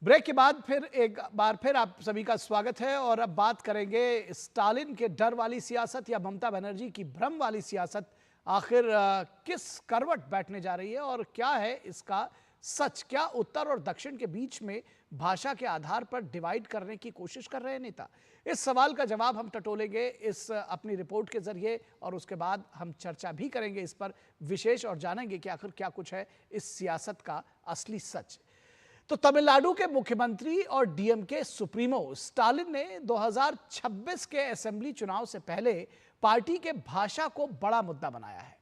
Break के बाद फिर एक बार फिर आप सभी का स्वागत है और अब बात करेंगे स्टालिन के डर वाली सियासत या ममता बनर्जी की भ्रम वाली सियासत आखिर किस करवट बैठने जा रही है और क्या है इसका सच। क्या उत्तर और दक्षिण के बीच में भाषा के आधार पर डिवाइड करने की कोशिश कर रहे हैं नेता? इस सवाल का जवाब हम टटोलेंगे इस अपनी रिपोर्ट के जरिए और उसके बाद हम चर्चा भी करेंगे इस पर विशेष और जानेंगे कि आखिर क्या कुछ है इस सियासत का असली सच। तो तमिलनाडु के मुख्यमंत्री और डीएमके सुप्रीमो स्टालिन ने 2026 के असेंबली चुनाव से पहले पार्टी के भाषा को बड़ा मुद्दा बनाया है।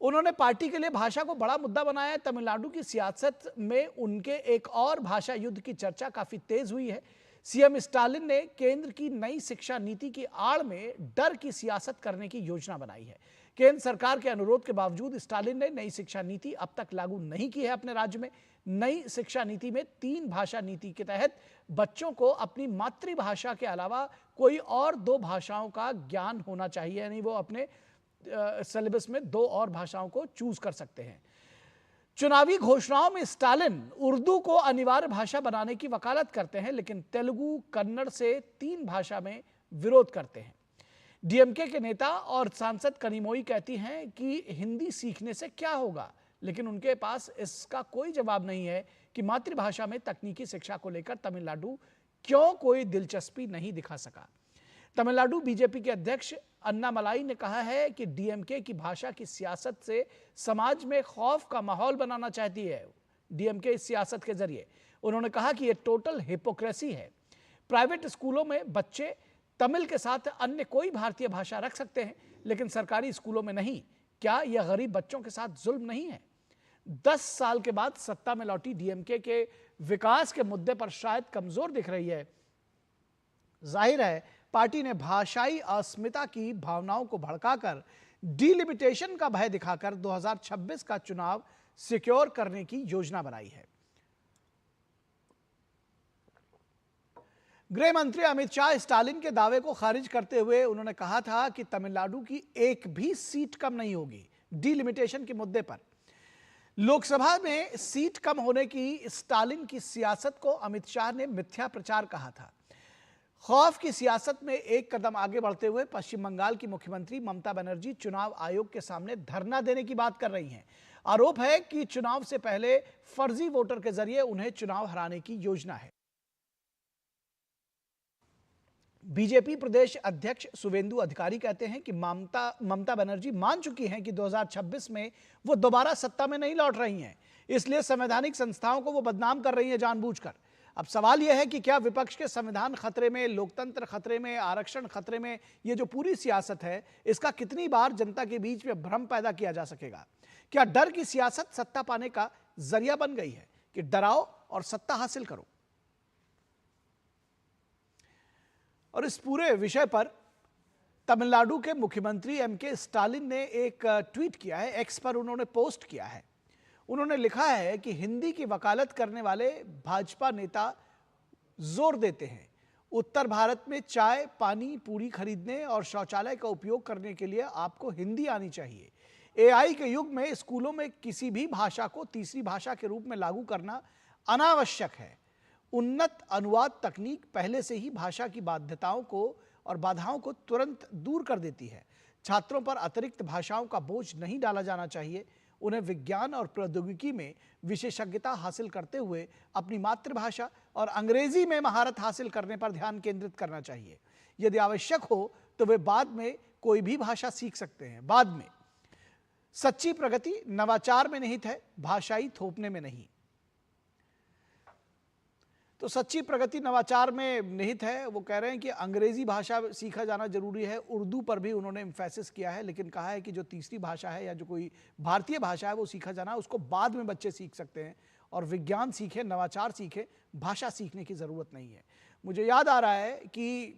उन्होंने पार्टी के लिए भाषा को बड़ा मुद्दा बनाया है। तमिलनाडु की सियासत में उनके एक और भाषा युद्ध की चर्चा काफी तेज हुई है। सीएम स्टालिन ने केंद्र की नई शिक्षा नीति की आड़ में डर की सियासत करने की योजना बनाई है। केंद्र सरकार के अनुरोध के बावजूद स्टालिन ने नई शिक्षा नीति अब तक लागू नहीं की है अपने राज्य में। नई शिक्षा नीति में 3 भाषा नीति के तहत बच्चों को अपनी मातृभाषा के अलावा कोई और 2 भाषाओं का ज्ञान होना चाहिए, यानी वो अपने सिलेबस में 2 और भाषाओं को चूज कर सकते हैं। चुनावी घोषणाओं में स्टालिन उर्दू को अनिवार्य भाषा बनाने की वकालत करते हैं, लेकिन तेलुगु कन्नड़ से 3 भाषा में विरोध करते हैं। डीएमके के नेता और सांसद कनिमोई कहती हैं कि हिंदी सीखने से क्या होगा, लेकिन उनके पास इसका कोई जवाब नहीं है कि मातृभाषा में तकनीकी शिक्षा को लेकर तमिलनाडु क्यों कोई दिलचस्पी नहीं दिखा सका। तमिलनाडु बीजेपी के अध्यक्ष अन्नामलाई ने कहा है कि डीएमके की भाषा की सियासत से समाज में खौफ का माहौल बनाना चाहती है डीएमके इस सियासत के जरिए। उन्होंने कहा कि यह टोटल हिपोक्रेसी है। प्राइवेट स्कूलों में बच्चे तमिल के साथ अन्य कोई भारतीय भाषा रख सकते हैं, लेकिन सरकारी स्कूलों में नहीं। क्या यह गरीब बच्चों के साथ जुल्म नहीं है? 10 साल के बाद सत्ता में लौटी डीएमके के विकास के मुद्दे पर शायद कमजोर दिख रही है। जाहिर है पार्टी ने भाषाई अस्मिता की भावनाओं को भड़काकर डिलिमिटेशन का भय दिखाकर 2026 का चुनाव सिक्योर करने की योजना बनाई है। गृह मंत्री अमित शाह स्टालिन के दावे को खारिज करते हुए उन्होंने कहा था कि तमिलनाडु की एक भी सीट कम नहीं होगी डिलिमिटेशन के मुद्दे पर। लोकसभा में सीट कम होने की स्टालिन की सियासत को अमित शाह ने मिथ्या प्रचार कहा था। खौफ की सियासत में एक कदम आगे बढ़ते हुए पश्चिम बंगाल की मुख्यमंत्री ममता बनर्जी चुनाव आयोग के सामने धरना देने की बात कर रही हैं। आरोप है कि चुनाव से पहले फर्जी वोटर के जरिए उन्हें चुनाव हराने की योजना है। बीजेपी प्रदेश अध्यक्ष शुवेंदु अधिकारी कहते हैं कि ममता बनर्जी मान चुकी हैं कि 2026 में वो दोबारा सत्ता में नहीं लौट रही हैं, इसलिए संवैधानिक संस्थाओं को वो बदनाम कर रही हैं जानबूझकर। अब सवाल यह है कि क्या विपक्ष के संविधान खतरे में, लोकतंत्र खतरे में, आरक्षण खतरे में, ये जो पूरी सियासत है इसका कितनी बार जनता के बीच में भ्रम पैदा किया जा सकेगा? क्या डर की सियासत सत्ता पाने का जरिया बन गई है कि डराओ और सत्ता हासिल करो? और इस पूरे विषय पर तमिलनाडु के मुख्यमंत्री एमके स्टालिन ने एक ट्वीट किया है, एक्स पर उन्होंने पोस्ट किया है। उन्होंने लिखा है कि हिंदी की वकालत करने वाले भाजपा नेता जोर देते हैं उत्तर भारत में चाय, पानी, पूरी खरीदने और शौचालय का उपयोग करने के लिए आपको हिंदी आनी चाहिए। एआई के युग में स्कूलों में किसी भी भाषा को तीसरी भाषा के रूप में लागू करना अनावश्यक है। उन्नत अनुवाद तकनीक पहले से ही भाषा की बाध्यताओं को और बाधाओं को तुरंत दूर कर देती है। छात्रों पर अतिरिक्त भाषाओं का बोझ नहीं डाला जाना चाहिए। उन्हें विज्ञान और प्रौद्योगिकी में विशेषज्ञता हासिल करते हुए अपनी मातृभाषा और अंग्रेजी में महारत हासिल करने पर ध्यान केंद्रित करना चाहिए। यदि आवश्यक हो तो वे बाद में कोई भी भाषा सीख सकते हैं। बाद में सच्ची प्रगति नवाचार में निहित है, भाषाई थोपने में नहीं। तो सच्ची प्रगति नवाचार में निहित है। वो कह रहे हैं कि अंग्रेजी भाषा सीखा जाना जरूरी है। उर्दू पर भी उन्होंने एम्फेसिस किया है, लेकिन कहा है कि जो तीसरी भाषा है या जो कोई भारतीय भाषा है वो सीखा जाना, उसको बाद में बच्चे सीख सकते हैं। और विज्ञान सीखे, नवाचार सीखे, भाषा सीखने की ज़रूरत नहीं है। मुझे याद आ रहा है कि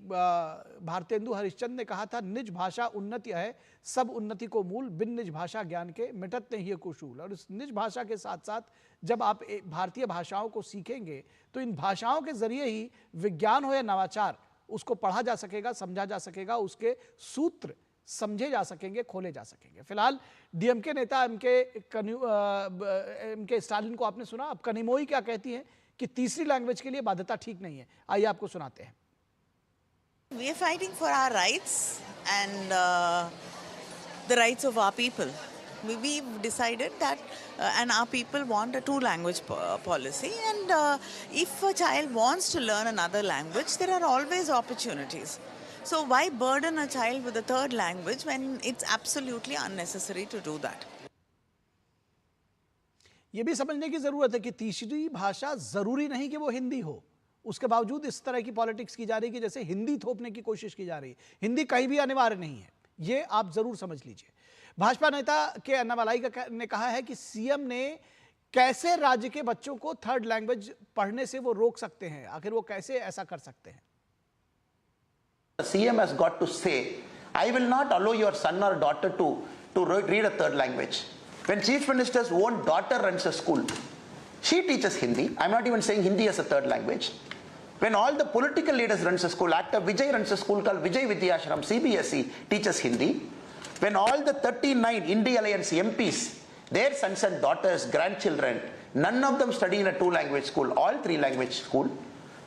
भारतेंदु हरिश्चंद्र ने कहा था, निज भाषा उन्नति है, सब उन्नति को मूल, बिन निज भाषा ज्ञान के मिटत नहीं है कुशूल। और इस निज भाषा के साथ साथ जब आप भारतीय भाषाओं को सीखेंगे तो इन भाषाओं के जरिए ही विज्ञान हो या नवाचार, उसको पढ़ा जा सकेगा, समझा जा सकेगा, उसके सूत्र समझे जा सकेंगे, खोले जा सकेंगे। फिलहाल डीएमके नेता एमके स्टालिन को आपने सुना। अब कनिमोई क्या कहती हैं कि तीसरी लैंग्वेज के लिए बाध्यता ठीक नहीं है। आइए आपको सुनाते हैं। We are fighting for our rights and the rights of our people. We've decided that, and our people want a two-language policy. And if a child wants to learn another language, there are always opportunities. So why burden a child with a third language when it's absolutely unnecessary to do that? ये भी समझने की जरूरत है कि तीसरी भाषा जरूरी नहीं कि वो हिंदी हो। उसके बावजूद इस तरह की पॉलिटिक्स की जा रही है कि जैसे हिंदी थोपने की कोशिश की जा रही है। हिंदी कहीं भी अनिवार्य नहीं है, ये आप जरूर समझ लीजिए। भाजपा नेता के अन्नामलाई ने कहा है कि सीएम ने कैसे राज्य के बच्चों को थर्ड लैंग्वेज पढ़ने से वो रोक सकते हैं, आखिर वो कैसे ऐसा कर सकते हैं। CM has got to say, I will not allow your son or daughter to read a third language. When Chief Minister's own daughter runs a school, she teaches Hindi. I'm not even saying Hindi as a third language. When all the political leaders runs a school, Actor Vijay runs a school called Vijay Vidyashram, CBSE, teaches Hindi. When all the 39 India Alliance MPs, their sons and daughters, grandchildren, none of them study in a two-language school, all three-language school.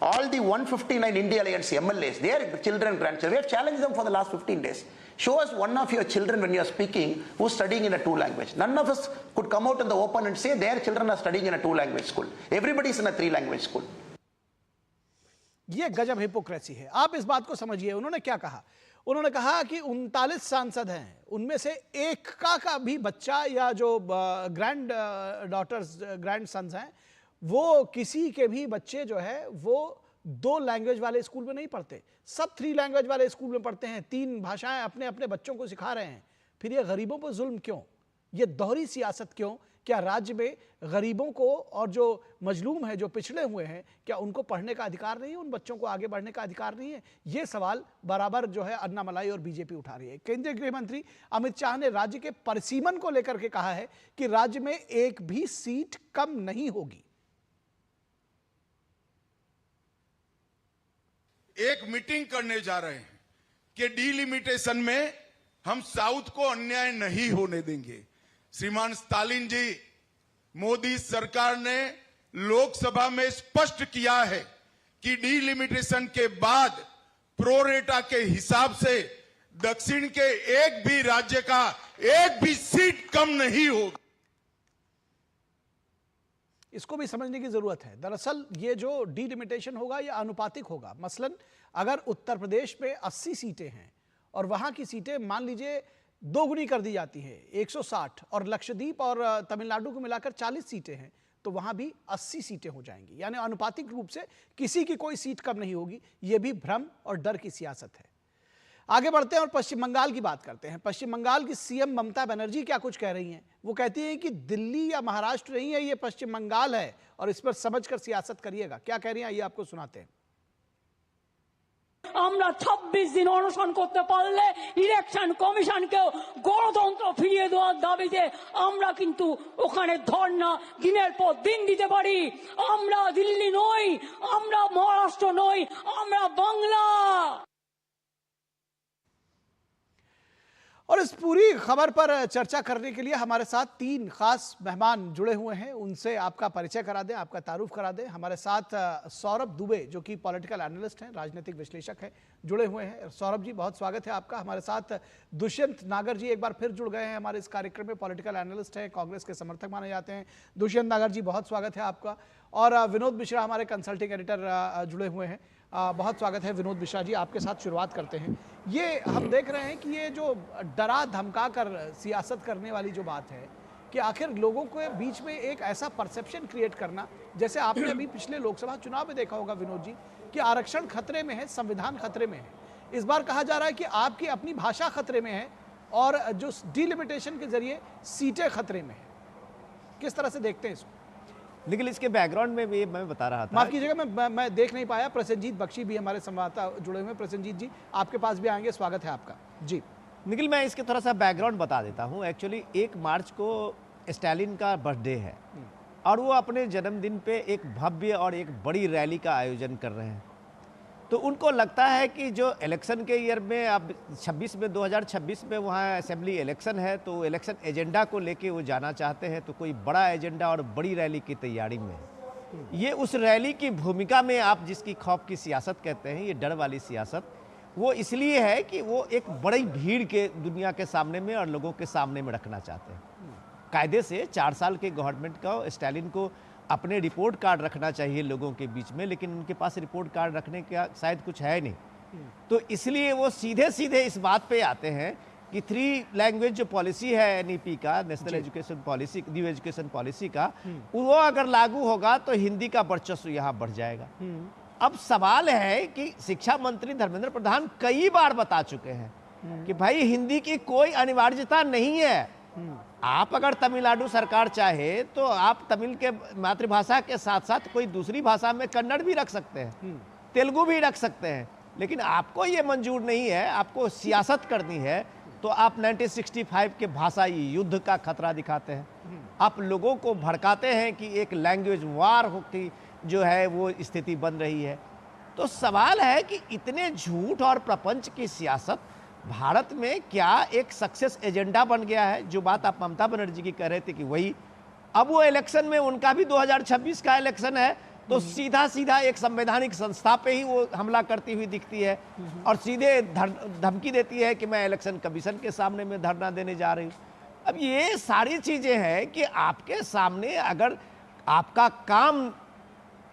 All the 159 India Alliance MLAs, their children, grandchildren, we have challenged them for the last 15 days. Show us one of your children when you are speaking who's studying in a two-language. None of us could come out in the open and say their children are studying in a two-language school. Everybody is in a three-language school. ये गजब hypocrisy है। आप इस बात को समझिए। उन्होंने क्या कहा? उन्होंने कहा कि 39 सांसद हैं, उनमें से एक का भी बच्चा या जो ग्रैंड डॉटर्स, ग्रैंड सन्स हैं, वो किसी के भी बच्चे जो है वो 2 लैंग्वेज वाले स्कूल में नहीं पढ़ते, सब 3 लैंग्वेज वाले स्कूल में पढ़ते हैं। 3 भाषाएं अपने अपने बच्चों को सिखा रहे हैं। फिर ये गरीबों पर जुल्म क्यों? ये दोहरी सियासत क्यों? क्या राज्य में गरीबों को और जो मजलूम है, जो पिछड़े हुए हैं, क्या उनको पढ़ने का अधिकार नहीं है? उन बच्चों को आगे बढ़ने का अधिकार नहीं है? ये सवाल बराबर जो है अन्नामलाई और बीजेपी उठा रही है। केंद्रीय गृह मंत्री अमित शाह ने राज्य के परिसीमन को लेकर के कहा है कि राज्य में एक भी सीट कम नहीं होगी। एक मीटिंग करने जा रहे हैं कि डिलिमिटेशन में हम साउथ को अन्याय नहीं होने देंगे। श्रीमान स्टालिन जी, मोदी सरकार ने लोकसभा में स्पष्ट किया है कि डिलिमिटेशन के बाद प्रोरेटा के हिसाब से दक्षिण के एक भी राज्य का एक भी सीट कम नहीं होगा। इसको भी समझने की जरूरत है। दरअसल ये जो डिलिमिटेशन होगा ये अनुपातिक होगा। मसलन अगर उत्तर प्रदेश में 80 सीटें हैं और वहां की सीटें मान लीजिए दोगुनी कर दी जाती है 160, और लक्षद्वीप और तमिलनाडु को मिलाकर 40 सीटें हैं, तो वहां भी 80 सीटें हो जाएंगी। यानी अनुपातिक रूप से किसी की कोई सीट कम नहीं होगी। यह भी भ्रम और डर की सियासत है। आगे बढ़ते हैं और पश्चिम बंगाल की बात करते हैं। पश्चिम बंगाल की सीएम ममता बनर्जी क्या कुछ कह रही हैं? वो कहती हैं कि दिल्ली या महाराष्ट्र नहीं है, ये पश्चिम बंगाल है और इस पर समझकर सियासत करिएगा। क्या कह रही हैं, ये आपको सुनाते हैं। আমরা 26 দিন অনশন করতে পারলে ইলেকশন কমিশনকেও গণতন্ত্র ফিরিয়ে দেওয়ার দাবিতে আমরা কিন্তু ওখানে ধর্ণা দিনের পর দিন দিতে পারি। আমরা দিল্লি নই, আমরা মহারাষ্ট্র নই, আমরা বাংলা। और इस पूरी खबर पर चर्चा करने के लिए हमारे साथ 3 खास मेहमान जुड़े हुए हैं। उनसे आपका परिचय करा दें, आपका तारुफ करा दें। हमारे साथ सौरभ दुबे जो कि पॉलिटिकल एनालिस्ट हैं, राजनीतिक विश्लेषक हैं, जुड़े हुए हैं। सौरभ जी, बहुत स्वागत है आपका। हमारे साथ दुष्यंत नागर जी एक बार फिर जुड़ गए हैं हमारे इस कार्यक्रम में, पॉलिटिकल एनालिस्ट हैं, कांग्रेस के समर्थक माने जाते हैं। दुष्यंत नागर जी, बहुत स्वागत है आपका। और विनोद मिश्रा हमारे कंसल्टिंग एडिटर जुड़े हुए हैं। बहुत स्वागत है विनोद मिश्रा जी। आपके साथ शुरुआत करते हैं। ये हम देख रहे हैं कि ये जो डरा धमका कर सियासत करने वाली जो बात है कि आखिर लोगों के बीच में एक ऐसा परसेप्शन क्रिएट करना, जैसे आपने अभी पिछले लोकसभा चुनाव में देखा होगा विनोद जी, कि आरक्षण खतरे में है, संविधान खतरे में है। इस बार कहा जा रहा है कि आपकी अपनी भाषा खतरे में है और जो डिलिमिटेशन के जरिए सीटें खतरे में है। किस तरह से देखते हैं इसको? लेकिन इसके बैकग्राउंड में भी मैं बता रहा था। माफ कीजिएगा, मैं देख नहीं पाया। प्रसेनजीत बख्शी भी हमारे संवाददाता जुड़े हुए हैं। प्रसेनजीत जी, आपके पास भी आएंगे, स्वागत है आपका जी। निखिल, मैं इसके थोड़ा सा बैकग्राउंड बता देता हूँ। एक्चुअली 1 मार्च को स्टालिन का बर्थडे है और वो अपने जन्मदिन पे एक भव्य और एक बड़ी रैली का आयोजन कर रहे हैं। तो उनको लगता है कि जो इलेक्शन के ईयर में अब 2026 में वहाँ असेंबली इलेक्शन है, तो इलेक्शन एजेंडा को लेके वो जाना चाहते हैं, तो कोई बड़ा एजेंडा और बड़ी रैली की तैयारी में है। ये उस रैली की भूमिका में आप जिसकी खौफ की सियासत कहते हैं, ये डर वाली सियासत, वो इसलिए है कि वो एक बड़ी भीड़ के दुनिया के सामने में और लोगों के सामने में रखना चाहते हैं। कायदे से 4 साल के गवर्नमेंट का स्टालिन को अपने रिपोर्ट कार्ड रखना चाहिए लोगों के बीच में, लेकिन उनके पास रिपोर्ट कार्ड रखने का शायद कुछ है नहीं। तो इसलिए वो सीधे सीधे इस बात पे आते हैं कि 3 लैंग्वेज जो पॉलिसी है एनईपी का, national education policy, new education policy का, वो अगर लागू होगा तो हिंदी का वर्चस्व यहाँ बढ़ जाएगा। अब सवाल है कि शिक्षा मंत्री धर्मेंद्र प्रधान कई बार बता चुके हैं कि भाई हिंदी की कोई अनिवार्यता नहीं है। आप अगर तमिलनाडु सरकार चाहे तो आप तमिल के मातृभाषा के साथ साथ कोई दूसरी भाषा में कन्नड़ भी रख सकते हैं, तेलुगु भी रख सकते हैं, लेकिन आपको ये मंजूर नहीं है। आपको सियासत करनी है तो आप 1965 के भाषाई युद्ध का खतरा दिखाते हैं। आप लोगों को भड़काते हैं कि एक लैंग्वेज वार की जो है वो स्थिति बन रही है। तो सवाल है कि इतने झूठ और प्रपंच की सियासत भारत में क्या एक सक्सेस एजेंडा बन गया है? जो बात आप ममता बनर्जी की कह रहे थे कि वही, अब वो इलेक्शन में उनका भी 2026 का इलेक्शन है तो सीधा सीधा एक संवैधानिक संस्था पे ही वो हमला करती हुई दिखती है और सीधे धमकी देती है कि मैं इलेक्शन कमीशन के सामने में धरना देने जा रही हूँ। अब ये सारी चीजें हैं कि आपके सामने अगर आपका काम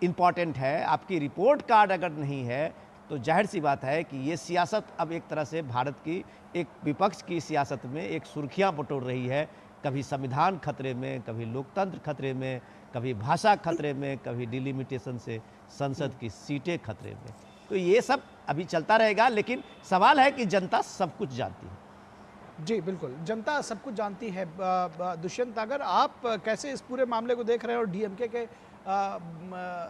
इंपॉर्टेंट है, आपकी रिपोर्ट कार्ड अगर नहीं है, तो जाहिर सी बात है कि ये सियासत अब एक तरह से भारत की एक विपक्ष की सियासत में एक सुर्खियां बटोर रही है। कभी संविधान खतरे में, कभी लोकतंत्र खतरे में, कभी भाषा खतरे में, कभी डिलिमिटेशन से संसद की सीटें खतरे में। तो ये सब अभी चलता रहेगा, लेकिन सवाल है कि जनता सब कुछ जानती है। जी बिल्कुल, जनता सब कुछ जानती है। दुष्यंत, अगर आप कैसे इस पूरे मामले को देख रहे हैं और डीएमके के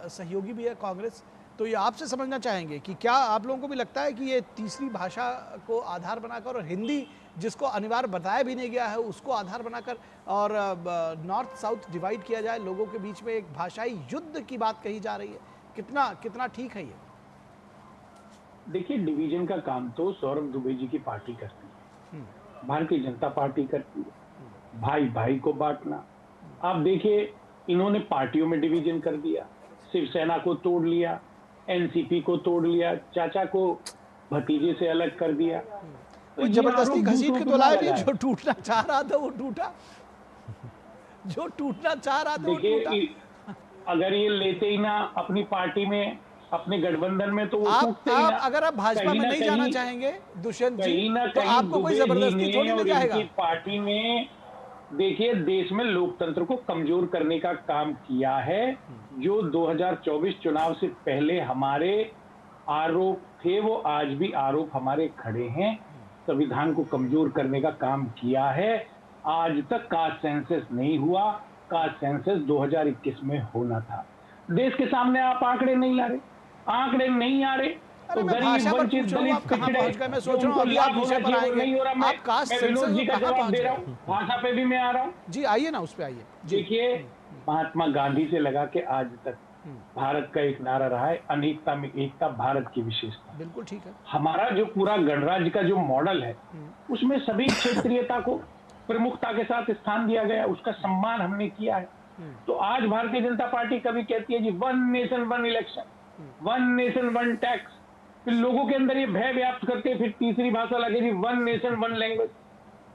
सहयोगी भी है कांग्रेस, तो ये आपसे समझना चाहेंगे कि क्या आप लोगों को भी लगता है कि ये तीसरी भाषा को आधार बनाकर और हिंदी जिसको अनिवार्य बताया भी नहीं गया है उसको आधार बनाकर और नॉर्थ साउथ डिवाइड किया जाए, लोगों के बीच में एक भाषाई युद्ध की बात कही जा रही है, कितना ठीक है ये? देखिए, डिवीजन का काम तो सौरभ दुबे जी की पार्टी करती है, भारतीय जनता पार्टी करती है। भाई भाई को बांटना, आप देखिए इन्होंने पार्टियों में डिवीजन कर दिया, शिवसेना को तोड़ लिया, एनसीपी को तोड़ लिया, चाचा को भतीजे से अलग कर दिया। कोई जबरदस्ती घसीट के तो लाया नहीं, जो टूटना चाह रहा था वो टूटा, जो टूटना चाह रहा था वो टूटा। देखिए, अगर ये लेते ही ना अपनी पार्टी में, अपने गठबंधन में, तो वो टूटते ही ना। अगर आप भाजपा में नहीं जाना चाहेंगे दुष्यंत जी, कहीं ना तो कहीं आपको कोई जबरदस्ती थोड़ी ना जाएगा। पार्टी में देखिए, देश में लोकतंत्र को कमजोर करने का काम किया है। जो 2024 चुनाव से पहले हमारे आरोप थे, वो आज भी आरोप हमारे खड़े हैं। संविधान को कमजोर करने का काम किया है। आज तक कास्ट सेंसस नहीं हुआ, कास्ट सेंसस 2021 में होना था। देश के सामने आप आंकड़े नहीं आ रहे, आंकड़े नहीं आ रहे। अरे मैं भाषा पर पूछ रहा हूं, आप कहां पहुंच गए? मैं सोच रहा हूं अभी आप विषय पर आएंगे। आप कास्ट सेंसस में कहां पहुंच गए? भाषा पे भी मैं आ रहा हूं। जी आइए ना, उस पे आइए। देखिए, महात्मा गांधी से लगा के आज तक भारत का एक नारा रहा है, अनेकता में एकता भारत की विशेषता। बिल्कुल ठीक है। हमारा जो पूरा गणराज्य का जो मॉडल है, उसमें सभी क्षेत्रीयता को प्रमुखता के साथ स्थान दिया गया, उसका सम्मान हमने किया है। तो आज भारतीय जनता पार्टी कभी कहती है जी 1 नेशन 1 इलेक्शन, 1 नेशन 1 टैक्स, फिर लोगों के अंदर ये भय व्याप्त करते हैं, फिर तीसरी भाषा लगे जी 1 नेशन 1 लैंग्वेज।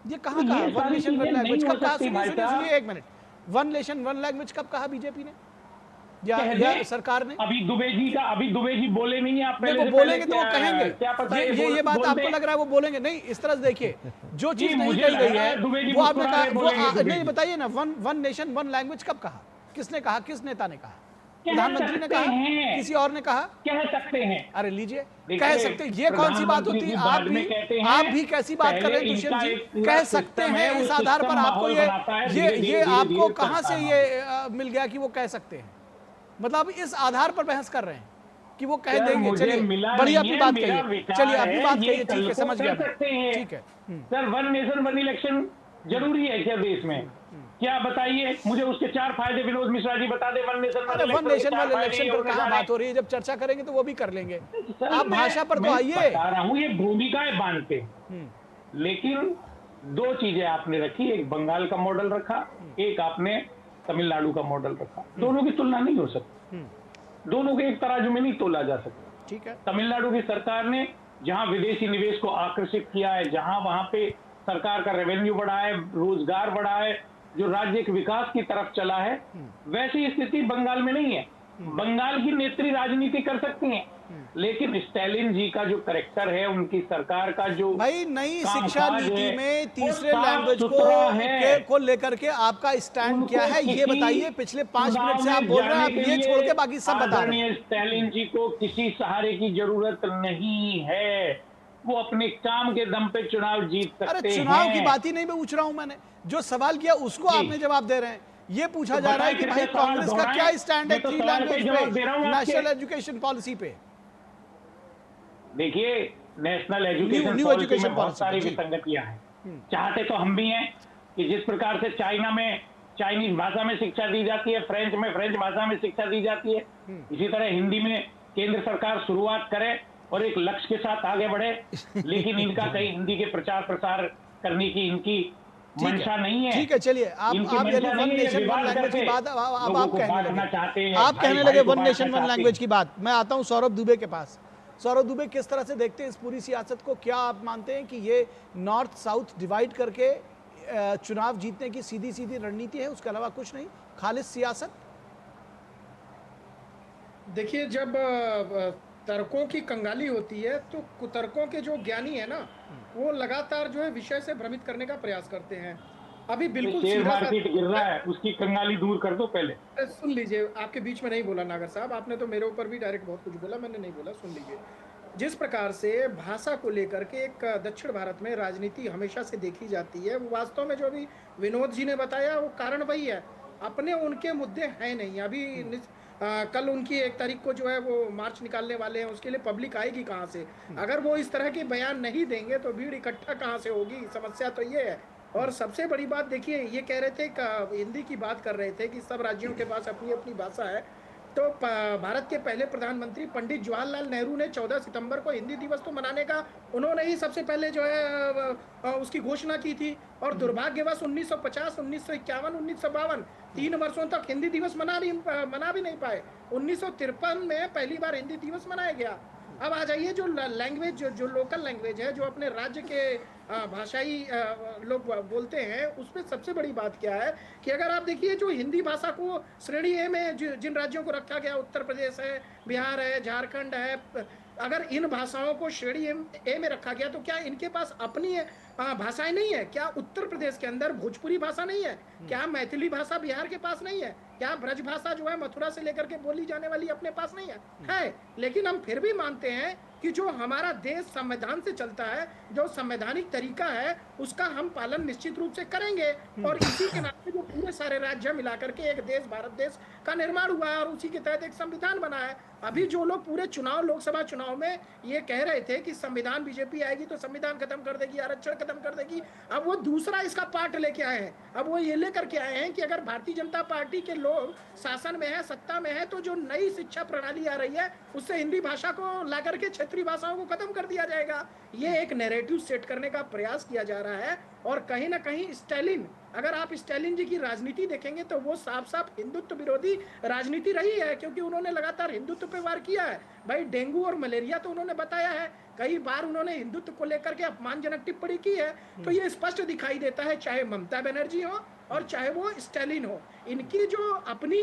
ये कहाँ कहा 1 नेशन 1 लैंग्वेज कब कहा? सुनिए एक मिनट, 1 नेशन 1 लैंग्वेज कब कहा बीजेपी ने या सरकार ने? अभी दुबे जी बोले नहीं है, आप पहले वो बोलेंगे तो वो कहेंगे। क्या पता ये बात आपको लग रहा है वो बोलेंगे? नहीं, इस तरह से देखिए, जो चीज नहीं कही गई है वो आपने कहा, वो नहीं बताइए ना। 1 नेशन 1 लैंग्वेज कब कहा? किसने कहा? किस नेता ने कहा? प्रधानमंत्री ने कहा? किसी और ने कहा? कह सकते हैं। अरे लीजिए, कह सकते हैं, ये कौन सी बात होती है? आप भी कैसी बात कर रहे हैं दुष्यंत जी? कह सकते हैं, इस आधार पर आपको ये आपको कहां से ये मिल गया कि वो कह सकते हैं? मतलब इस आधार पर बहस कर रहे हैं कि वो कह देंगे। चलिए, बड़ी अपनी बात कहिए, चलिए अपनी बात कहिए, ठीक है, समझ गया, ठीक है। सर, 1 नेशन 1 इलेक्शन जरूरी है क्या देश में? क्या बताइए मुझे, उसके 4 फायदे विनोद मिश्रा जी बता दे। 1 नेशन 1 इलेक्शन पर कहाँ बात हो रही है? जब चर्चा करेंगे तो वो भी कर लेंगे। आप भाषा पर तो आइए। बता रहा हूँ, ये भूमिकाएं बांधते, लेकिन 2 चीजें आपने रखी, एक बंगाल का मॉडल रखा, एक आपने तमिलनाडु का मॉडल रखा। दोनों की तुलना नहीं हो सकती, दोनों के एक तराजू में नहीं तोला जा सकता। ठीक है। तमिलनाडु की सरकार ने जहां विदेशी निवेश को आकर्षित किया है, जहां वहां पे सरकार का रेवेन्यू बढ़ा है, रोजगार बढ़ा है, जो राज्य एक विकास की तरफ चला है, वैसी स्थिति बंगाल में नहीं है। बंगाल की नेत्री राजनीति कर सकती हैं, लेकिन स्टालिन जी का जो करेक्टर है, उनकी सरकार का जो भाई नई शिक्षा कामकाज नीति है, में वो तीसरे साफ लैंग्वेज सुथरा है। को लेकर के आपका स्टैंड क्या है, ये बताइए। पिछले 5 मिनट से आप बोल रहे हैं, आप ये छोड़ के बाकी सब बता रहे हैं। स्टालिन जी को किसी सहारे की जरूरत नहीं है, वो अपने काम के दम पे चुनाव जीत सकते हैं। अरे चुनाव की बात ही नहीं मैं पूछ रहा हूं, मैंने जो सवाल किया उसको आपने जवाब दे रहे हैं। ये पूछा जा रहा है कि भाई कांग्रेस का क्या स्टैंड है 3 लैंग्वेज पे, नेशनल एजुकेशन पॉलिसी पे। देखिए, नेशनल एजुकेशन पॉलिसी में बहुत सारी विसंगतियां हैं। चाहते तो हम भी हैं कि जिस प्रकार से चाइना में चाइनीज भाषा में शिक्षा दी जाती है, फ्रेंच में फ्रेंच भाषा में शिक्षा दी जाती है, इसी तरह हिंदी में केंद्र सरकार शुरुआत करे और एक लक्ष्य के साथ आगे बढ़े। लेकिन इनका कहीं हिंदी के प्रचार प्रसार करने की इनकी मंशा नहीं है। ठीक है, चलिए आप वन नेशन वन लैंग्वेज की बात अब आप कहने लगे वन नेशन वन लैंग्वेज की बात। मैं आता हूं सौरभ दुबे के पास। सौरभ दुबे, किस तरह से देखते हैं इस पूरी सियासत को? क्या आप मानते हैं कि ये नॉर्थ साउथ डिवाइड करके चुनाव जीतने की सीधी सीधी रणनीति है, उसके अलावा कुछ नहीं, खालिस सियासत? देखिए, जब तर्कों की कंगाली होती है तो कुतर्कों के जो ज्ञानी है ना, वो लगातार जो है विषय से भ्रमित करने का प्रयास करते हैं। अभी बिल्कुल शेयर मार्केट गिर रहा है, उसकी कंगाली दूर कर दो पहले। सुन लीजिए, आपके बीच में नहीं बोला नागर साहब, आपने तो मेरे ऊपर भी डायरेक्ट बहुत कुछ बोला, मैंने नहीं बोला। सुन लीजिए, जिस प्रकार से भाषा को लेकर के एक दक्षिण भारत में राजनीति हमेशा से देखी जाती है, वो वास्तव में जो अभी विनोद जी ने बताया वो कारण वही है। अपने उनके मुद्दे हैं नहीं। अभी कल उनकी 1 तारीख को जो है वो मार्च निकालने वाले हैं, उसके लिए पब्लिक आएगी कहाँ से? अगर वो इस तरह के बयान नहीं देंगे तो भीड़ इकट्ठा कहाँ से होगी? समस्या तो ये है। और सबसे बड़ी बात देखिए, ये कह रहे थे, हिंदी की बात कर रहे थे कि सब राज्यों के पास अपनी अपनी भाषा है। तो भारत के पहले प्रधानमंत्री पंडित जवाहरलाल नेहरू ने 14 सितंबर को हिंदी दिवस तो मनाने का उन्होंने ही सबसे पहले जो है उसकी घोषणा की थी। और दुर्भाग्यवश 1950, 1951, 1952 3 वर्षों तक हिंदी दिवस मना भी नहीं पाए। 1953 में पहली बार हिंदी दिवस मनाया गया। अब आ जाइए, जो लैंग्वेज, जो लोकल लैंग्वेज है, जो अपने राज्य के भाषाई लोग बोलते हैं, उसमें सबसे बड़ी बात क्या है कि अगर आप देखिए, जो हिंदी भाषा को श्रेणी ए में जिन राज्यों को रखा गया, उत्तर प्रदेश है, बिहार है, झारखंड है, अगर इन भाषाओं को श्रेणी ए में रखा गया तो क्या इनके पास अपनी भाषाएं नहीं है? क्या उत्तर प्रदेश के अंदर भोजपुरी भाषा नहीं है? क्या मैथिली भाषा बिहार के पास नहीं है? क्या ब्रज भाषा जो है मथुरा से लेकर के बोली जाने वाली अपने पास नहीं है? लेकिन हम फिर भी मानते हैं कि जो हमारा देश संविधान से चलता है, जो संवैधानिक तरीका है, उसका हम पालन निश्चित रूप से करेंगे। और इसी के नाते जो पूरे सारे राज्य मिलाकर के एक देश, भारत देश का निर्माण हुआ है और उसी के तहत एक संविधान बना है। अभी जो लोग पूरे चुनाव, लोकसभा चुनाव में ये कह रहे थे कि संविधान, बीजेपी आएगी तो संविधान खत्म कर देगी, आरक्षण खत्म कर देगी, अब वो दूसरा इसका पार्ट लेके आए हैं। अब वो ये लेकर के आए हैं कि अगर भारतीय जनता पार्टी के लोग शासन में है, सत्ता में है, तो जो नई शिक्षा प्रणाली आ रही है उससे हिंदी भाषा को ला करके क्षेत्रीय भाषाओं को खत्म कर दिया जाएगा। ये एक नैरेटिव सेट करने का प्रयास किया जा रहा है। और कहीं ना कहीं स्टालिन, अगर आप स्टालिन जी की राजनीति देखेंगे तो वो साफ साफ हिंदुत्व विरोधी राजनीति रही है, क्योंकि उन्होंने लगातार हिंदुत्व पे वार किया है। भाई, डेंगू और मलेरिया तो उन्होंने बताया है, कई बार उन्होंने हिंदुत्व को लेकर के अपमानजनक टिप्पणी की है। तो ये स्पष्ट दिखाई देता है, चाहे ममता बनर्जी हो और चाहे वो स्टालिन हो, इनकी जो अपनी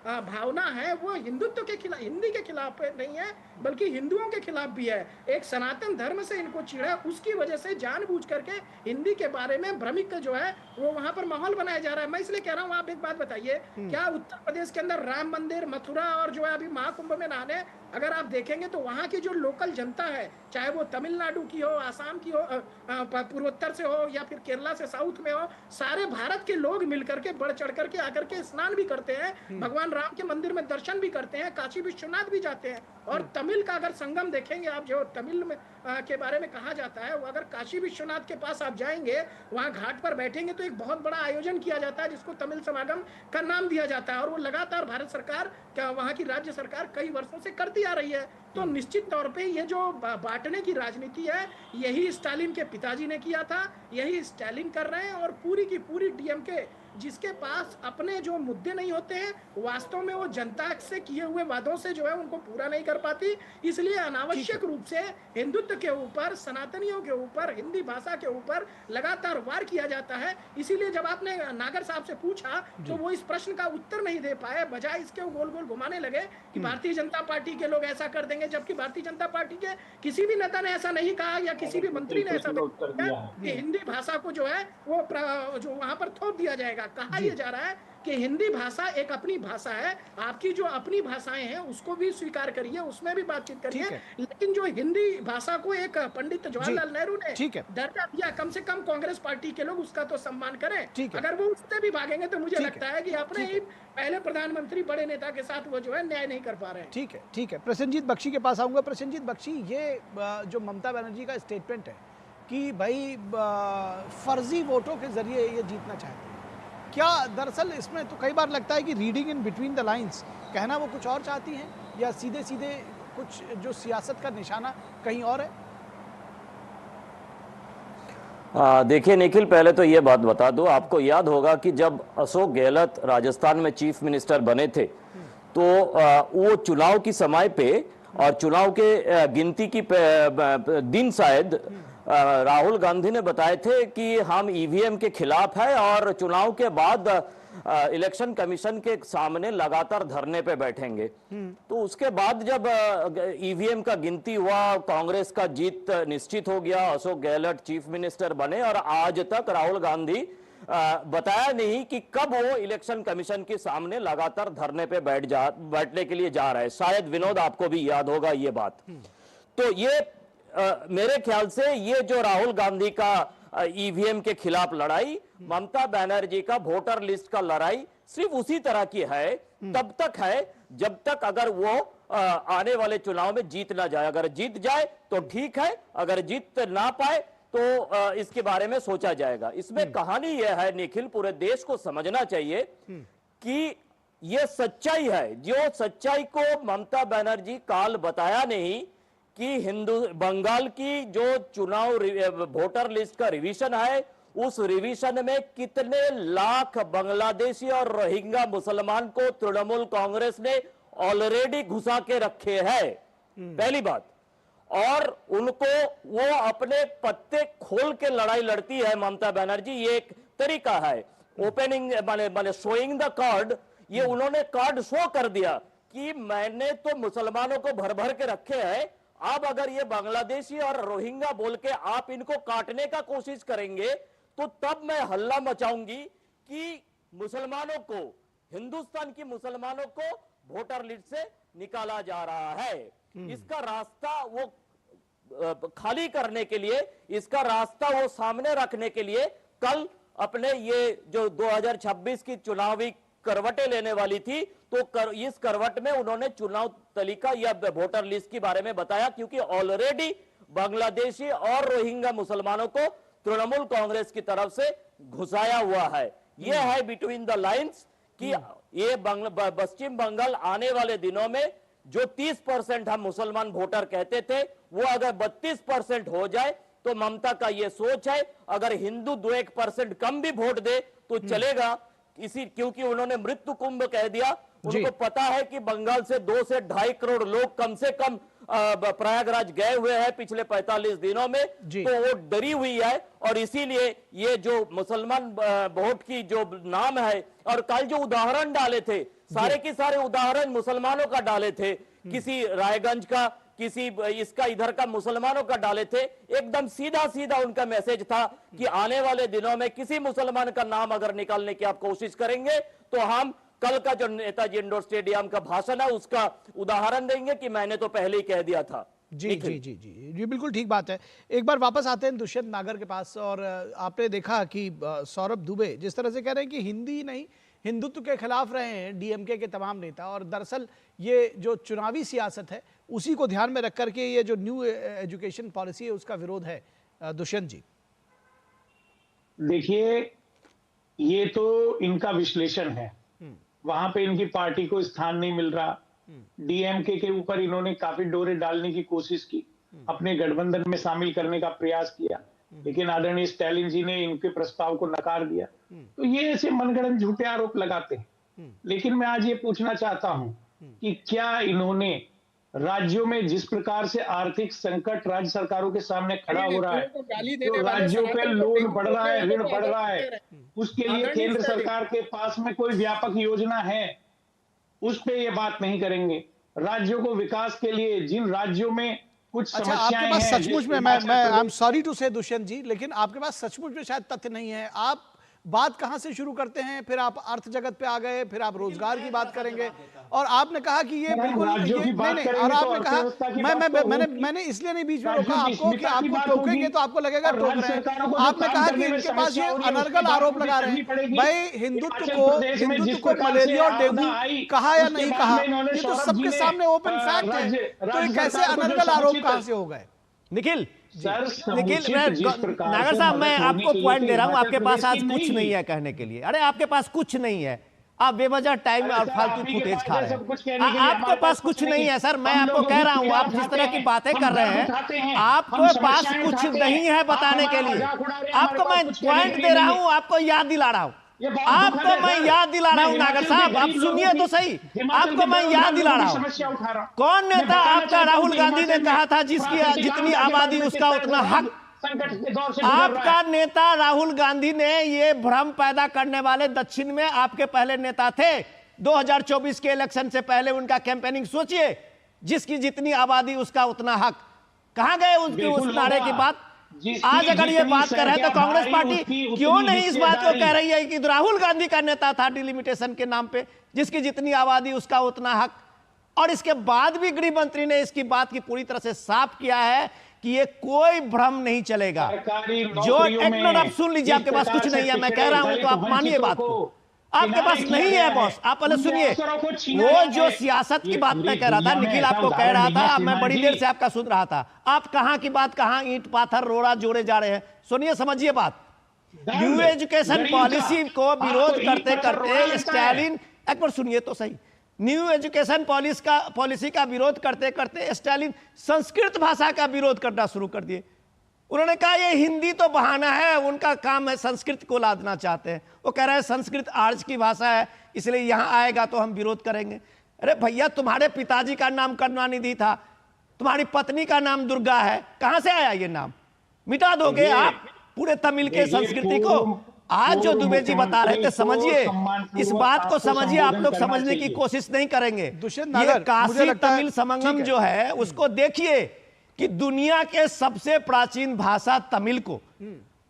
भावना है वो हिंदुत्व के खिलाफ, हिंदी के खिलाफ नहीं है, बल्कि हिंदुओं के खिलाफ भी है। एक सनातन धर्म से इनको चिढ़ा, उसकी वजह से जानबूझ करके हिंदी के बारे में भ्रमित जो है वो वहां पर माहौल बनाया जा रहा है। मैं इसलिए कह रहा हूँ, आप एक बात बताइए, क्या उत्तर प्रदेश के अंदर राम मंदिर, मथुरा और जो है अभी महाकुंभ में नहाने अगर आप देखेंगे तो वहां की जो लोकल जनता है, चाहे वो तमिलनाडु की हो, आसाम की हो, पूर्वोत्तर से हो या फिर केरला से साउथ में हो, सारे भारत के लोग मिलकर के बढ़ चढ़ करके आकर के स्नान भी करते हैं, भगवान राम के मंदिर में दर्शन भी करते हैं, काशी विश्वनाथ भी जाते हैं। और तमिल का अगर संगम देखेंगे आप, जो तमिल में के बारे में कहा जाता है, वो अगर काशी विश्वनाथ के पास आप जाएंगे, वहां घाट पर बैठेंगे तो एक बहुत बड़ा आयोजन किया जाता है जिसको तमिल समागम का नाम दिया जाता है। और वो लगातार भारत सरकार, क्या वहां की राज्य सरकार कई वर्षों से करती आ रही है। तो निश्चित तौर पे ये जो बांटने की राजनीति है, यही स्टालिन के पिताजी ने किया था, यही स्टालिन कर रहे हैं। और पूरी की पूरी डीएमके जिसके पास अपने जो मुद्दे नहीं होते हैं, वास्तव में वो जनता से किए हुए वादों से जो है उनको पूरा नहीं कर पाती। इसलिए अनावश्यक रूप से हिंदुत्व के ऊपर, सनातनियों के ऊपर, हिंदी भाषा के ऊपर लगातार वार किया जाता है। इसीलिए जब आपने नागर साहब से पूछा तो वो इस प्रश्न का उत्तर नहीं दे पाए, बजाय इसके गोल गोल घुमाने लगे कि भारतीय जनता पार्टी के लोग ऐसा कर देंगे, जबकि भारतीय जनता पार्टी के किसी भी नेता ने ऐसा नहीं कहा या किसी भी मंत्री ने ऐसा नहीं कहा कि हिंदी भाषा को जो है वो जो वहां पर थोप दिया जाएगा। कहा यह जा रहा है कि हिंदी भाषा एक अपनी भाषा है, आपकी जो अपनी भाषाएं हैं उसको भी स्वीकार करिए, उसमें भी बातचीत करिए, लेकिन जो हिंदी भाषा को एक पंडित जवाहरलाल नेहरू ने दर्जा दिया, कम से कम कांग्रेस पार्टी के लोग उसका तो सम्मान करें। अगर वो उससे भी भागेंगे तो मुझे लगता है कि अपने ही पहले प्रधानमंत्री बड़े नेता के साथ वो जो है न्याय नहीं कर पा रहे हैं। ठीक है, ठीक है। प्रसेनजीत बख्शी के पास आऊंगा। प्रसेनजीत बख्शी, ये जो ममता बनर्जी का स्टेटमेंट है कि भाई फर्जी वोटों के जरिए ये जीतना चाहते हैं, क्या दरअसल इसमें तो कई बार लगता है कि reading in between the lines, कहना वो कुछ और चाहती हैं या सीधे सीधे कुछ जो सियासत का निशाना कहीं और है? देखिए निखिल, पहले तो ये बात बता दूं, आपको याद होगा कि जब अशोक गहलोत राजस्थान में चीफ मिनिस्टर बने थे तो वो चुनाव की समय पे और चुनाव के गिनती की दिन शायद राहुल गांधी ने बताए थे कि हम ईवीएम के खिलाफ है और चुनाव के बाद इलेक्शन कमीशन के सामने लगातार धरने पे बैठेंगे। तो उसके बाद जब ईवीएम का गिनती हुआ, कांग्रेस का जीत निश्चित हो गया, अशोक गहलोत चीफ मिनिस्टर बने और आज तक राहुल गांधी बताया नहीं कि कब वो इलेक्शन कमीशन के सामने लगातार धरने पे बैठने के लिए जा रहा है। शायद विनोद आपको भी याद होगा ये बात। तो ये मेरे ख्याल से ये जो राहुल गांधी का ईवीएम के खिलाफ लड़ाई, ममता बनर्जी का वोटर लिस्ट का लड़ाई सिर्फ उसी तरह की है, तब तक है जब तक अगर वो आने वाले चुनाव में जीत ना जाए। अगर जीत जाए तो ठीक है, अगर जीत ना पाए तो इसके बारे में सोचा जाएगा। इसमें कहानी यह है निखिल, पूरे देश को समझना चाहिए कि यह सच्चाई है, जो सच्चाई को ममता बनर्जी काल बताया नहीं कि बंगाल की जो चुनाव वोटर लिस्ट का रिवीजन है, उस रिवीजन में कितने लाख बांग्लादेशी और रोहिंग्या मुसलमान को तृणमूल कांग्रेस ने ऑलरेडी घुसा के रखे हैं, पहली बात। और उनको वो अपने पत्ते खोल के लड़ाई लड़ती है ममता बनर्जी। ये एक तरीका है ओपनिंग माने शोइंग द कार्ड। ये उन्होंने कार्ड शो कर दिया कि मैंने तो मुसलमानों को भर भर के रखे हैं, अब अगर ये बांग्लादेशी और रोहिंग्या बोल के आप इनको काटने का कोशिश करेंगे तो तब मैं हल्ला मचाऊंगी कि मुसलमानों को, हिंदुस्तान की मुसलमानों को वोटर लिस्ट से निकाला जा रहा है। इसका रास्ता वो खाली करने के लिए, इसका रास्ता वो सामने रखने के लिए कल अपने ये जो 2026 की चुनावी करवटें लेने वाली थी, तो इस करवट में उन्होंने चुनाव तालिका या वोटर लिस्ट के बारे में बताया, क्योंकि ऑलरेडी बांग्लादेशी और रोहिंग्या मुसलमानों को तृणमूल कांग्रेस की तरफ से घुसाया हुआ है। यह है बिटवीन द लाइंस कि ये पश्चिम बंगाल आने वाले दिनों में जो 30% हम मुसलमान वोटर कहते थे, वो अगर 32% हो जाए तो ममता का ये सोच है, अगर हिंदू 2-1% कम भी वोट दे तो चलेगा, क्योंकि उन्होंने मृत्यु कुंभ कह दिया। उनको पता है कि बंगाल से 2 से 2.5 करोड़ लोग कम से कम प्रयागराज गए हुए हैं पिछले 45 दिनों में, तो वो डरी हुई है और इसीलिए ये जो मुसलमान वोट की जो नाम है, और कल जो उदाहरण डाले थे सारे के सारे उदाहरण मुसलमानों का डाले थे, किसी रायगंज का, किसी इसका इधर का मुसलमानों का डाले थे। एकदम सीधा सीधा उनका मैसेज था कि आने वाले दिनों में किसी मुसलमान का नाम अगर निकालने की आप कोशिश करेंगे तो हम कल का जो नेताजी इंडोर स्टेडियम का भाषण है उसका उदाहरण देंगे कि मैंने तो पहले ही कह दिया था। जी जी जी जी जी बिल्कुल ठीक बात है। एक बार वापस आते हैं दुष्यंत नागर के पास, और आपने देखा कि सौरभ दुबे जिस तरह से कह रहे हैं कि हिंदी नहीं हिंदुत्व के खिलाफ रहे हैं डीएमके के तमाम नेता, और दरअसल ये जो चुनावी सियासत है उसी को ध्यान में रख करके ये जो न्यू एजुकेशन पॉलिसी है उसका विरोध है। दुष्यंत जी देखिए, ये तो इनका विश्लेषण है, वहां पे इनकी पार्टी को स्थान नहीं मिल रहा। डीएमके के ऊपर इन्होंने काफी डोरे डालने की कोशिश की, अपने गठबंधन में शामिल करने का प्रयास किया, लेकिन आदरणीय स्टालिन जी ने इनके प्रस्ताव को नकार दिया। तो ये ऐसे मनगढ़ंत झूठे आरोप लगाते हैं। लेकिन मैं आज ये पूछना चाहता हूं कि क्या इन्होंने राज्यों में जिस प्रकार से आर्थिक संकट राज्य सरकारों के सामने खड़ा हो रहा है, तो राज्यों पे लोन बढ़ रहा है, ऋण बढ़ रहा है, उसके लिए केंद्र सरकार के पास में कोई व्यापक योजना है, उस पे ये बात नहीं करेंगे। राज्यों को विकास के लिए जिन राज्यों में कुछ अच्छा, समस्याएं आपके पास हैं, सचमुच में मैं आई एम सॉरी टू से दुष्यंत जी, लेकिन आपके पास सचमुच में शायद तथ्य नहीं है। आप बात कहां से शुरू करते हैं, फिर आप अर्थ जगत पे आ गए, फिर आप रोजगार की बात करेंगे, और आपने कहा कि ये बिल्कुल नहीं, और आपने कहा मैंने इसलिए नहीं बीच में रोका आपको कि आपको टोकेंगे तो आपको लगेगा टोक रहे हैं। आपने कहा कि इनके पास ये अनर्गल आरोप लगा रहे हैं। भाई हिंदुत्व को मलेरिया और डेंगू कहा या नहीं कहा, ये तो सबके सामने ओपन फैक्ट है, तो ये कैसे अनर्गल आरोप कहां से हो गए? निखिल, नागर साहब, मैं आपको पॉइंट दे रहा हूं, आपके पास आज कुछ नहीं है कहने के लिए। अरे आपके पास कुछ नहीं है, आप बेवजह टाइम और फालतू फुटेज खा रहे हैं। आपके पास कुछ नहीं है सर, मैं आपको कह रहा हूं, आप जिस तरह की बातें कर रहे हैं, आपके पास कुछ नहीं है बताने के लिए। आपको मैं पॉइंट दे रहा हूं, आपको याद दिला रहा हूं, आपको मैं याद दिला रहा हूं। नागर साहब, आप सुनिए तो सही, आपको मैं याद दिला रहा हूं। कौन नेता आपका? राहुल गांधी ने कहा था जिसकी जितनी आबादी उसका उतना हक। आपका नेता राहुल गांधी ने ये भ्रम पैदा करने वाले दक्षिण में आपके पहले नेता थे। 2024 के इलेक्शन से पहले उनका कैंपेनिंग सोचिए, जिसकी जितनी आबादी उसका उतना हक। कहां गए उसके उस नारे की बात? आज अगर ये बात कर रहे हैं तो कांग्रेस पार्टी क्यों नहीं इस बात को कह रही है कि राहुल गांधी का नेता था डिलिमिटेशन के नाम पे, जिसकी जितनी आबादी उसका उतना हक। और इसके बाद भी गृह मंत्री ने इसकी बात की पूरी तरह से साफ किया है कि ये कोई भ्रम नहीं चलेगा। जो एक मिनट आप सुन लीजिए, आपके पास कुछ नहीं है, मैं कह रहा हूं तो आप मानिए बात को। आपके पास नहीं है बॉस, आप पहले सुनिए। वो जो सियासत की बात मैं कह रहा था, निखिल आपको कह रहा था, मैं बड़ी देर से आपका सुन रहा था। आप कहां की बात कहां ईंट पाथर रोड़ा जोड़े जा रहे हैं। सुनिए, समझिए बात। न्यू एजुकेशन पॉलिसी को विरोध करते करते स्टालिन, एक बार सुनिए तो सही, न्यू एजुकेशन पॉलिसी का विरोध करते करते स्टालिन संस्कृत भाषा का विरोध करना शुरू कर दिए। उन्होंने कहा ये हिंदी तो बहाना है, उनका काम है संस्कृत को लादना चाहते हैं। वो कह रहे हैं संस्कृत आर्य की भाषा है, इसलिए यहां आएगा तो हम विरोध करेंगे। अरे भैया, तुम्हारे पिताजी का नाम करुणानिधि था, तुम्हारी पत्नी का नाम दुर्गा है, कहां से आया ये नाम? मिटा दोगे आप पूरे तमिल के संस्कृति को? आज जो दुबे जी बता रहे थे, समझिए, इस बात को समझिए। आप लोग समझने की कोशिश नहीं करेंगे। ये काशी तमिल संगम जो है उसको देखिए कि दुनिया के सबसे प्राचीन भाषा तमिल को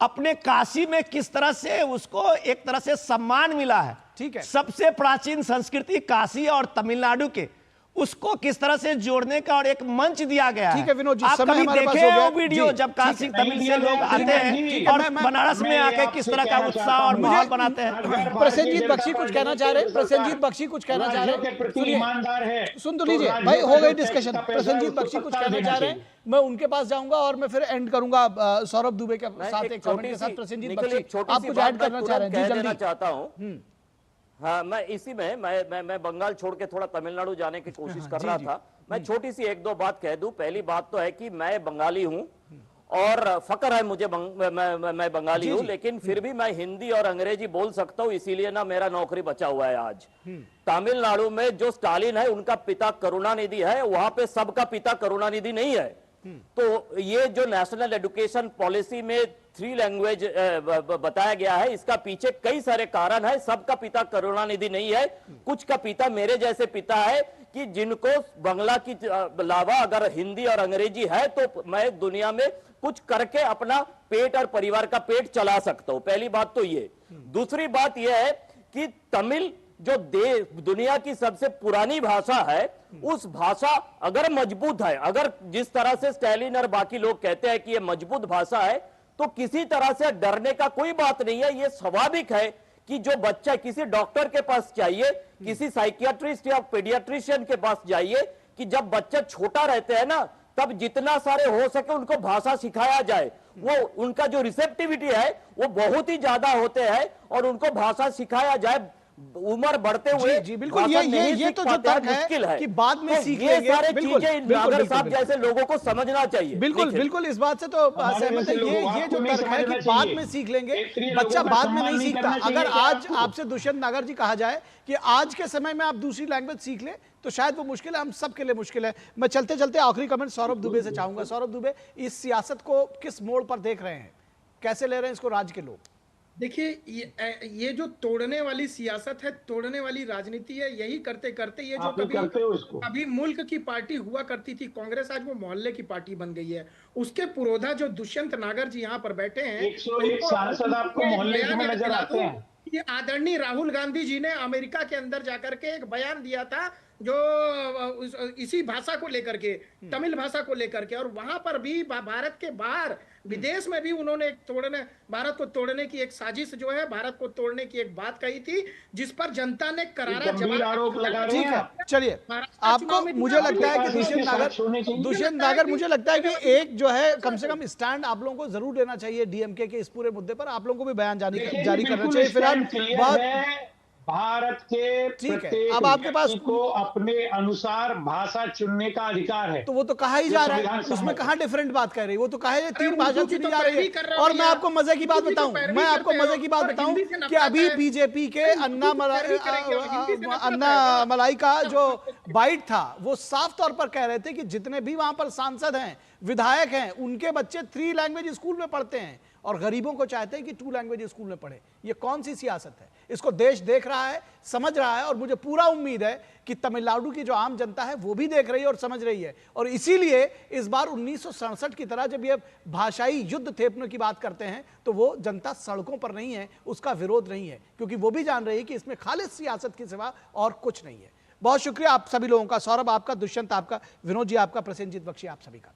अपने काशी में किस तरह से उसको एक तरह से सम्मान मिला है। ठीक है, सबसे प्राचीन संस्कृति काशी और तमिलनाडु के, उसको किस तरह से जोड़ने का और एक मंच दिया गया है। ठीक है विनोद जी, आप समय कभी हमारे पास देखे हो गया। वो वीडियो जब काशी तमिल से लोग आते हैं और बनारस में आके किस तरह का उत्साह और माहौल बनाते हैं। प्रसेनजीत बख्शी कुछ कहना चाह रहे हैं, प्रसेनजीत बख्शी कुछ कहना चाह रहे हैं, सुन तो लीजिए भाई, हो गई डिस्कशन। प्रसेनजीत बख्शी कुछ कहना चाह रहे हैं, मैं उनके पास जाऊंगा और मैं फिर एंड करूंगा सौरभ दुबे के साथ एक कमेंट के साथ। प्रसेनजीत बख्शी, आप कुछ ऐड करना चाह रहे हैं? जी जल्दी। चाहता हूं, हाँ, मैं इसी में मैं बंगाल छोड़ के थोड़ा तमिलनाडु जाने की कोशिश कर रहा था। मैं छोटी सी एक दो बात कह दूं। पहली बात तो है कि मैं बंगाली हूं और फक्र है मुझे, मैं बंगाली हूं, लेकिन फिर भी मैं हिंदी और अंग्रेजी बोल सकता हूं, इसीलिए ना मेरा नौकरी बचा हुआ है आज। तमिलनाडु में जो स्टालिन है उनका पिता करुणानिधि है, वहां पे सबका पिता करुणानिधि नहीं है। तो ये जो नेशनल एजुकेशन पॉलिसी में 3 लैंग्वेज बताया गया है, इसका पीछे कई सारे कारण है। सबका पिता करुणानिधि नहीं है, कुछ का पिता मेरे जैसे पिता है कि जिनको बांग्ला की अलावा अगर हिंदी और अंग्रेजी है तो मैं दुनिया में कुछ करके अपना पेट और परिवार का पेट चला सकता हूं। पहली बात तो ये। दूसरी बात यह है कि तमिल जो दुनिया की सबसे पुरानी भाषा है, उस भाषा अगर मजबूत है, अगर जिस तरह से स्टालिन और बाकी लोग कहते हैं कि ये मजबूत भाषा है, तो किसी तरह से डरने का कोई बात नहीं है। ये स्वाभाविक है कि जो बच्चा किसी डॉक्टर के पास चाहिए, किसी साइकियाट्रिस्ट या पीडियाट्रिशियन के पास जाइए, कि जब बच्चा छोटा रहते हैं ना, तब जितना सारे हो सके उनको भाषा सिखाया जाए। वो उनका जो रिसेप्टिविटी है वो बहुत ही ज्यादा होते हैं और उनको भाषा सिखाया जाए। उम्र बढ़ते हुए जी बिल्कुल, भाषा नहीं ये सीख तो जो पाते हैं, तर्क मुश्किल है कि बाद में तो सीख ये लेंगे। सारे बिल्कुल, चीजें बिल्कुल, नागर साहब बिल्कुल, जैसे लोगों को समझना चाहिए। बिल्कुल निखिल। बिल्कुल, इस बात से तो सहमत है। ये जो तर्क है कि बाद में सीख लेंगे, बच्चा बाद में नहीं सीखता। अगर आज आपसे दुष्यंत नागर जी कहा जाए कि आज के समय में आप दूसरी लैंग्वेज सीख ले तो शायद वो मुश्किल है, हम सब के लिए मुश्किल है। मैं चलते चलते आखिरी कमेंट सौरभ दुबे से चाहूंगा। सौरभ दुबे, इस सियासत को किस मोड़ पर देख रहे हैं, कैसे ले रहे हैं इसको राज्य के लोग? देखिए, ये जो तोड़ने वाली सियासत है, तोड़ने वाली राजनीति है, यही करते करते ये जो कभी मुल्क की पार्टी हुआ करती थी कांग्रेस, आज वो मोहल्ले की पार्टी बन गई है। उसके पुरोधा जो दुष्यंत नागर जी यहाँ पर बैठे हैं, 101 सांसद आपको मोहल्ले में नजर आते हैं। ये आदरणीय राहुल गांधी जी ने अमेरिका के अंदर जाकर के एक बयान दिया था जो इसी भाषा को लेकर के, तमिल भाषा को लेकर के, और वहां पर भी भारत के बाहर विदेश में भी उन्होंने भारत को तोड़ने की एक साजिश जो है, भारत को तोड़ने की एक बात कही थी, जिस पर जनता ने करारा जवाब आरोप लगा रहे हैं। चलिए, आपको मुझे लगता है कि दुष्यंत नागर मुझे लगता है कि एक जो है कम से कम स्टैंड आप लोगों को जरूर लेना चाहिए डीएमके के इस पूरे मुद्दे पर। आप लोगों को भी बयान जारी करना चाहिए। फिलहाल बहुत भारत के प्रत्येक अब आपके पास को अपने अनुसार भाषा चुनने का अधिकार है। तो वो तो कहा ही जा रहा है, उसमें कहाँ डिफरेंट बात कर रही है? वो तो कहा है 3 भाषा चुनी जा रही है। और मैं आपको मजे की बात बताऊं, कि अभी बीजेपी के अन्ना मलाई का जो बाइट था, वो साफ तौर पर कह रहे थे कि जितने भी वहां पर सांसद हैं, विधायक हैं, उनके बच्चे 3 लैंग्वेज स्कूल में पढ़ते हैं और गरीबों को चाहते हैं कि 2 लैंग्वेज स्कूल में पढ़े। ये कौन सी सियासत है? इसको देश देख रहा है, समझ रहा है, और मुझे पूरा उम्मीद है कि तमिलनाडु की जो आम जनता है वो भी देख रही है और समझ रही है। और इसीलिए इस बार 1967 की तरह जब ये भाषाई युद्ध थेपने की बात करते हैं तो वो जनता सड़कों पर नहीं है, उसका विरोध नहीं है, क्योंकि वो भी जान रही है कि इसमें खालिद सियासत के सिवा और कुछ नहीं है। बहुत शुक्रिया आप सभी लोगों का, सौरभ आपका, दुष्यंत आपका, विनोद जी आपका, प्रसेनजीत बख्शी आप सभी का।